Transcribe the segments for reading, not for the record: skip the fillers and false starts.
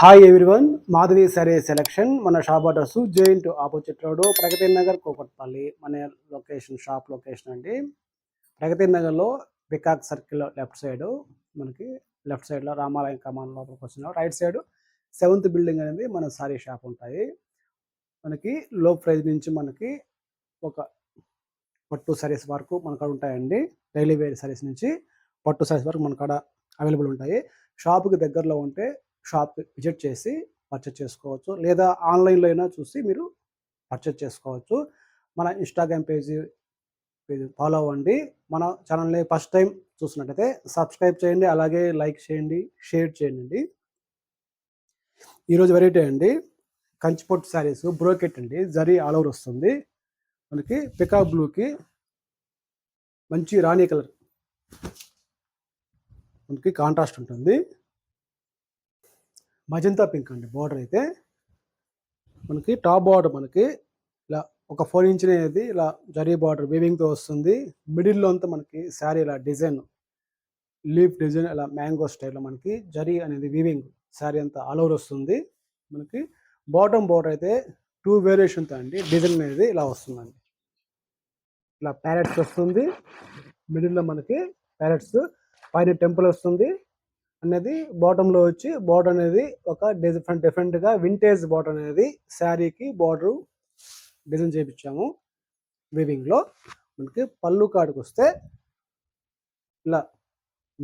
Hi everyone, Madhavi సరే selection. మన shop address giant opposite road, Pragati Nagar, Kukatpally. మన షాప్ లొకేషన్ అండి. ప్రగతి నగర్లో పికాక్ సర్కిల్ లెఫ్ట్ సైడ్, మనకి లెఫ్ట్ సైడ్లో రామాలయం కమాన్ లోపలికి వచ్చిన రైట్ సైడ్ 7th బిల్డింగ్ అనేది మన సారీ షాప్ ఉంటాయి. మనకి లో ప్రైస్ నుంచి మనకి ఒక పట్టు సారీస్ వరకు మన కాడ ఉంటాయండి. డైలీ వేర్ సారీస్ నుంచి పట్టు సారీస్ వరకు మన కాడ అవైలబుల్ ఉంటాయి. షాప్కి దగ్గరలో ఉంటే షాప్ విజిట్ చేసి పర్చేస్ చేసుకోవచ్చు, లేదా ఆన్లైన్లో అయినా చూసి మీరు పర్చేస్ చేసుకోవచ్చు. మన ఇన్స్టాగ్రామ్ పేజీ ఫాలో అవ్వండి. మన ఛానల్ని ఫస్ట్ టైం చూసినట్టయితే సబ్స్క్రైబ్ చేయండి, అలాగే లైక్ చేయండి, షేర్ చేయండి. ఈరోజు వెరైటీ అండి, కంచిపట్టు శారీస్ బ్రోకెట్ అండి, జరీ ఆల్ ఓవర్ వస్తుంది. మనకి పికాక్ బ్లూకి మంచి రాణి కలర్ మనకి కాంట్రాస్ట్ ఉంటుంది. మజంతా పింక్ అండి బార్డర్ అయితే. మనకి టాప్ బార్డర్ మనకి ఇలా ఒక 4 ఇంచ్ అనేది ఇలా జరీ బార్డర్ వీవింగ్తో వస్తుంది. మిడిల్లో అంతా మనకి శారీ ఇలా డిజైన్ లీఫ్ డిజైన్ ఇలా మ్యాంగో స్టైల్లో మనకి జరీ అనేది వీవింగ్ శారీ అంతా ఆల్ ఓవర్ వస్తుంది. మనకి బాటమ్ బార్డర్ అయితే 2 వేరియేషన్తో అండి డిజైన్ అనేది ఇలా వస్తుందండి. ఇలా ప్యారెట్స్ వస్తుంది, మిడిల్లో మనకి ప్యారెట్స్, పైన టెంపుల్ వస్తుంది అనేది. బాటంలో వచ్చి బార్డర్ అనేది ఒక డిఫరెంట్గా వింటేజ్ బార్డర్ అనేది శారీకి బార్డర్ డిజైన్ చేయించాము వీవింగ్లో. మనకి పళ్ళు కాడికి వస్తే ఇలా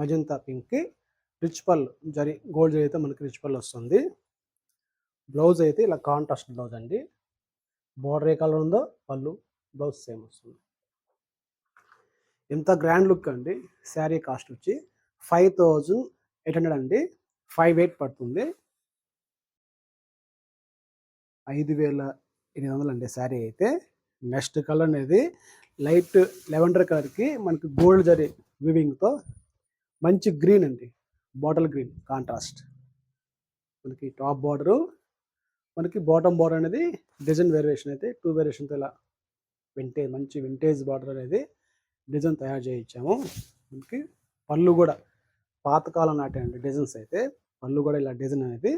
మజంతా పింక్కి రిచ్ పళ్ళు జరీ గోల్డ్ జరీ అయితే మనకి రిచ్ పళ్ళు వస్తుంది. బ్లౌజ్ అయితే ఇలా కాంట్రాస్ట్ బ్లౌజ్ అండి. బార్డర్ ఏ కలర్ ఉందో పళ్ళు బ్లౌజ్ సేమ్ వస్తుంది. ఎంత గ్రాండ్ లుక్ అండి. శారీ కాస్ట్ వచ్చి 5800 అండి. 58 పడుతుంది. 5800 అండి శారీ అయితే. నెక్స్ట్ కలర్ అనేది లైట్ లెవెండర్ కలర్కి మనకి గోల్డ్ జరీ వివింగ్తో మంచి గ్రీన్ అండి, బాటిల్ గ్రీన్ కాంట్రాస్ట్. మనకి టాప్ బార్డరు, మనకి బాటమ్ బార్డర్ అనేది డిజైన్ వేరియేషన్ అయితే 2 వేరియేషన్తో ఇలా మంచి వింటేజ్ బార్డర్ అనేది డిజైన్ తయారు చేయించాము. మనకి పళ్ళు కూడా పాతకాలం నాటి అండి డిజైన్స్ అయితే. పళ్ళు కూడా ఇలా డిజైన్ అనేది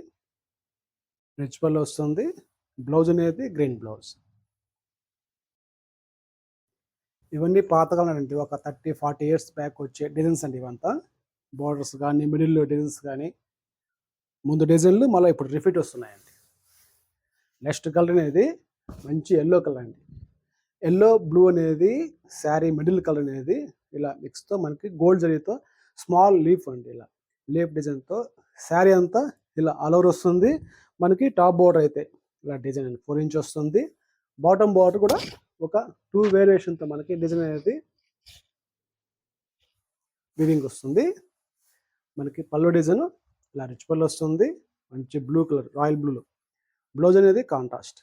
రిచ్ పళ్ళు వస్తుంది. బ్లౌజ్ అనేది గ్రీన్ బ్లౌజ్. ఇవన్నీ పాతకాలం అండి, ఒక 30-40 ఇయర్స్ బ్యాక్ వచ్చే డిజైన్స్ అండి ఇవంతా. బార్డర్స్ కానీ, మిడిల్లో డిజైన్స్ కానీ, ముందు డిజైన్లు మళ్ళీ ఇప్పుడు రిపీట్ వస్తున్నాయండి. నెక్స్ట్ కలర్ అనేది మంచి ఎల్లో కలర్ అండి. ఎల్లో బ్లూ అనేది శారీ మిడిల్ కలర్ అనేది ఇలా మిక్స్తో మనకి గోల్డ్ జరీతో స్మాల్ లీఫ్ అండి, ఇలా లీఫ్ డిజైన్తో శారీ అంతా ఇలా ఆల్ ఓవర్ వస్తుంది. మనకి టాప్ బార్డర్ అయితే ఇలా డిజైన్ 4 ఇంచ్ వస్తుంది. బాటమ్ బార్డర్ కూడా ఒక 2 వేరియేషన్తో మనకి డిజైన్ అనేది వివింగ్ వస్తుంది. మనకి పళ్ళు డిజైన్ ఇలా రిచ్ పళ్ళు వస్తుంది. మంచి బ్లూ కలర్, రాయల్ బ్లూలో బ్లౌజ్ అనేది కాంట్రాస్ట్.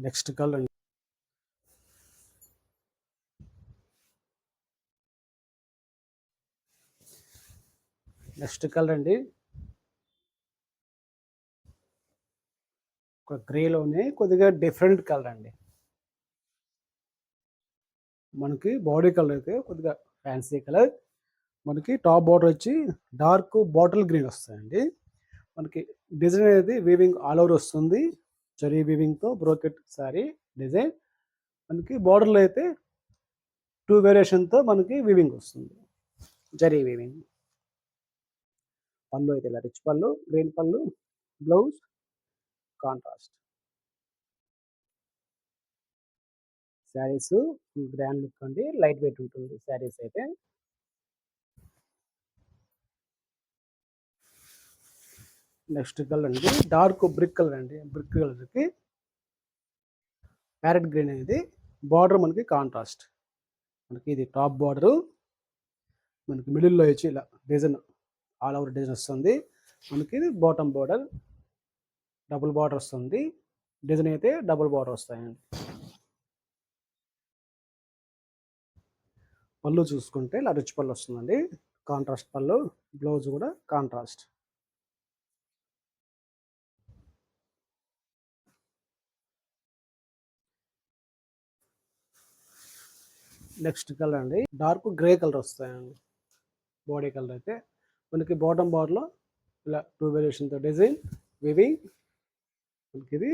నెక్స్ట్ కలర్ అండి, ఒక గ్రేలోనే కొద్దిగా డిఫరెంట్ కలర్ అండి. మనకి బాడీ కలర్ అయితే కొద్దిగా ఫ్యాన్సీ కలర్. మనకి టాప్ బార్డర్ వచ్చి డార్క్ బాటిల్ గ్రీన్ వస్తాయండి. మనకి డిజైన్ అనేది వీవింగ్ ఆల్ ఓవర్ వస్తుంది. జరీ వీవింగ్తో బ్రోకెట్ శారీ డిజైన్. మనకి బార్డర్లో అయితే 2 వేరియేషన్తో మనకి వీవింగ్ వస్తుంది, జరీ వీవింగ్. పళ్ళు అయితే ఇలా రిచ్ పళ్ళు, గ్రీన్ పళ్ళు, blouse contrast. Saris grand look అండి, లైట్ వెయిట్ ఉంటుంది శారీస్ అయితే. నెక్స్ట్ కలర్ అండి డార్క్ బ్రిక్ కలర్ అండి. బ్రిక్ కలర్కి ప్యారెట్ గ్రీన్ అనేది బార్డర్ మనకి కాంట్రాస్ట్. మనకి ఇది టాప్ బార్డరు. మనకి మిడిల్లో వచ్చి ఇలా డిజైన్ ఆల్ ఓవర్ డిజైన్ వస్తుంది. మనకి బాటమ్ బార్డర్ డబుల్ బార్డర్ వస్తుంది. డిజైన్ అయితే డబుల్ బార్డర్ వస్తాయండి. పళ్ళు చూసుకుంటే ఇలా రిచ్ పళ్ళు వస్తుందండి, కాంట్రాస్ట్ పళ్ళు. బ్లౌజ్ కూడా కాంట్రాస్ట్. నెక్స్ట్ కలర్ అండి డార్క్ గ్రే కలర్ వస్తాయండి. బాడీ కలర్ అయితే మనకి బాటమ్ బార్డర్లో ఇలా 2 వేరియేషన్తో డిజైన్ వివింగ్. మనకి ఇది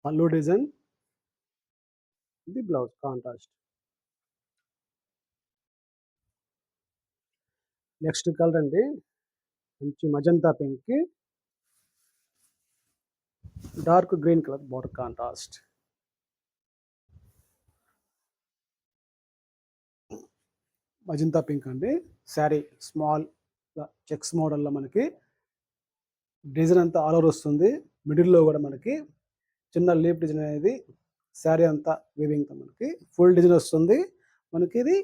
పళ్ళు డిజైన్, ఇది బ్లౌజ్ కాంట్రాస్ట్. నెక్స్ట్ కలర్ అండి మంచి మజంతా పింక్కి dark green colour border contrast. Magenta pink అండి. శారీ స్మాల్ చెక్స్ మోడల్లో మనకి డిజైన్ అంతా ఆల్ ఓవర్ వస్తుంది. మిడిల్లో కూడా మనకి చిన్న లీప్ డిజైన్ అనేది శారీ అంతా వీవింగ్తో మనకి ఫుల్ డిజైన్ వస్తుంది. మనకి ఇది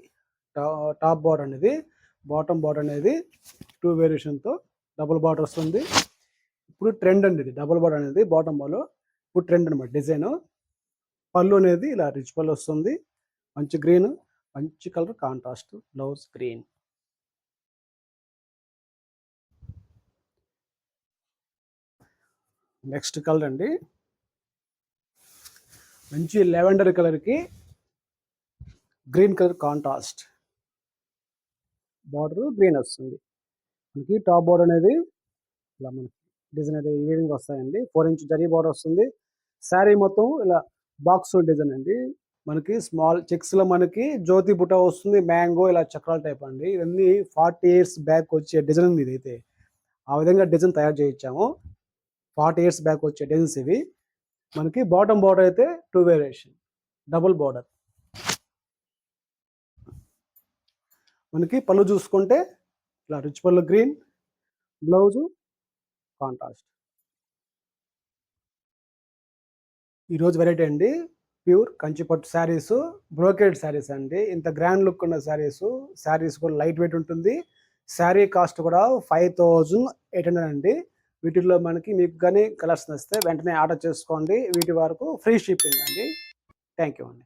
టాప్ బార్డర్ అనేది, బాటమ్ బార్డర్ అనేది 2 వేరియేషన్తో డబుల్ బార్డర్ వస్తుంది. ఇప్పుడు ట్రెండ్ అండి ఇది డబుల్ బార్డర్ అనేది బాటమ్ బార్డర్లో ఇప్పుడు ట్రెండ్ అనమాట డిజైన్. పళ్ళు అనేది ఇలా రిచ్ పళ్ళు వస్తుంది. మంచి గ్రీన్, మంచి colour contrast, blouse green. Next colour అండి మంచి లెవెండర్ కలర్కి green colour contrast, border green వస్తుంది. మనకి టాప్ బార్డర్ అనేది ఇలా మనకి డిజైన్ అయితే ఈవినింగ్ వస్తాయండి. 4 ఇంచ్ జరీ బార్డర్ వస్తుంది. శారీ మొత్తం ఇలా బాక్స్ డిజైన్ అండి. మనకి స్మాల్ చెక్స్లో మనకి జ్యోతి బుట్ట వస్తుంది, మ్యాంగో ఇలా చక్రాల టైప్ అండి. ఇవన్నీ 40 ఇయర్స్ బ్యాక్ వచ్చే డిజైన్ ఉంది ఇదైతే. ఆ విధంగా డిజైన్ తయారు చేయించాము. 40 ఇయర్స్ బ్యాక్ వచ్చే డిజైన్స్ ఇవి. మనకి బాటమ్ బార్డర్ అయితే 2 వేరియేషన్ డబుల్ బార్డర్. మనకి పళ్ళు చూసుకుంటే ఇలా రిచ్ పళ్ళు గ్రీన్, బ్లౌజు కాంట్రాస్ట్. ఈరోజు వెరైటీ అండి ప్యూర్ కంచిపట్టు శారీస్, బ్రోకేడ్ శారీస్ అండి. ఇంత గ్రాండ్ లుక్ ఉన్న శారీస్ కూడా లైట్ వెయిట్ ఉంటుంది. శారీ కాస్ట్ కూడా 5800 అండి. వీటిల్లో మనకి మీకు కానీ కలర్స్ నచ్చితే వెంటనే ఆర్డర్ చేసుకోండి. వీటి వరకు ఫ్రీ షిప్పింగ్ అండి. థ్యాంక్ యూ అండి.